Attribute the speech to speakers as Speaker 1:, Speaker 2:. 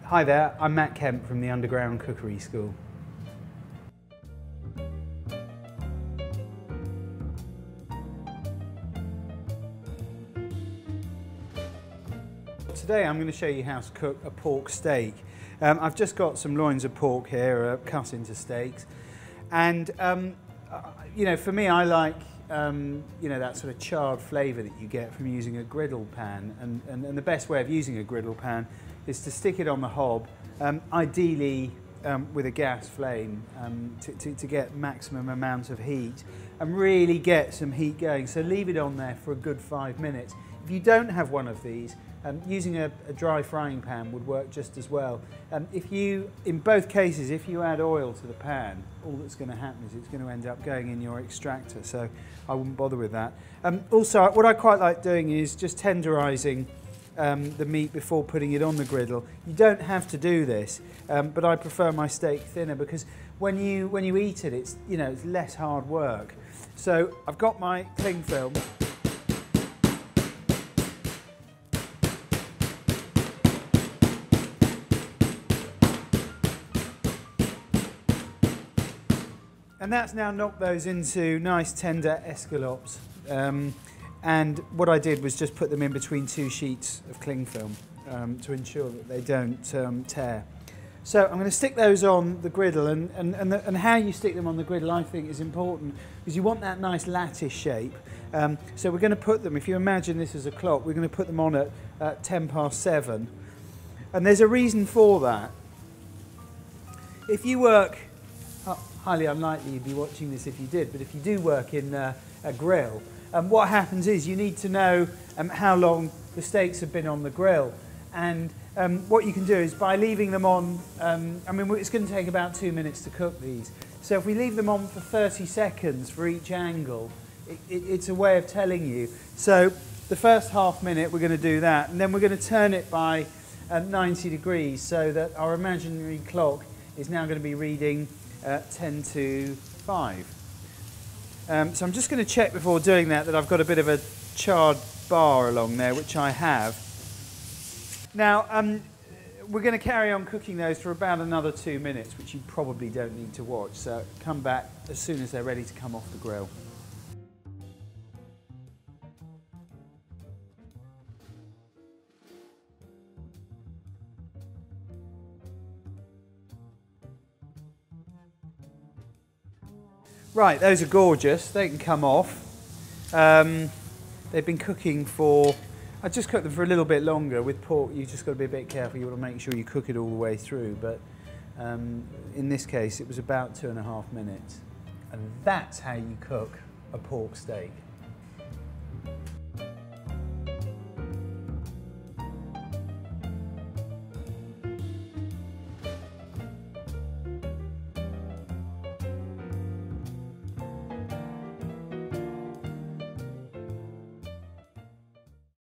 Speaker 1: Hi there, I'm Matt Kemp from the Underground Cookery School. Today I'm going to show you how to cook a pork steak. I've just got some loins of pork here cut into steaks, and you know, for me I like you know, that sort of charred flavour that you get from using a griddle pan, and the best way of using a griddle pan is to stick it on the hob, ideally with a gas flame to get maximum amount of heat and really get some heat going. So leave it on there for a good 5 minutes. If you don't have one of these, using a dry frying pan would work just as well. In both cases, if you add oil to the pan, all that's going to happen is it's going to end up going in your extractor, so I wouldn't bother with that. Also, what I quite like doing is just tenderising the meat before putting it on the griddle. You don't have to do this, but I prefer my steak thinner because when you eat it, it's less hard work. So I've got my cling film. And that's now knocked those into nice tender escalopes. And what I did was just put them in between 2 sheets of cling film to ensure that they don't tear. So I'm going to stick those on the griddle, and how you stick them on the griddle I think is important because you want that nice lattice shape. So we're going to put them, if you imagine this as a clock, we're going to put them on at 7:10. And there's a reason for that. If you work, highly unlikely you'd be watching this if you did, but if you do work in a grill, what happens is you need to know how long the steaks have been on the grill. And what you can do is by leaving them on, I mean, it's going to take about 2 minutes to cook these. So if we leave them on for 30 seconds for each angle, it's a way of telling you. So the first half minute we're going to do that, and then we're going to turn it by 90 degrees so that our imaginary clock is now going to be reading 10 to 5. So I'm just going to check before doing that I've got a bit of a charred bar along there, which I have. Now we're going to carry on cooking those for about another 2 minutes, which you probably don't need to watch, so come back as soon as they're ready to come off the grill. Right, those are gorgeous. They can come off. They've been cooking for, I just cooked them for a little bit longer. With pork, you've just got to be a bit careful. You want to make sure you cook it all the way through. But in this case, it was about 2.5 minutes. And that's how you cook a pork steak.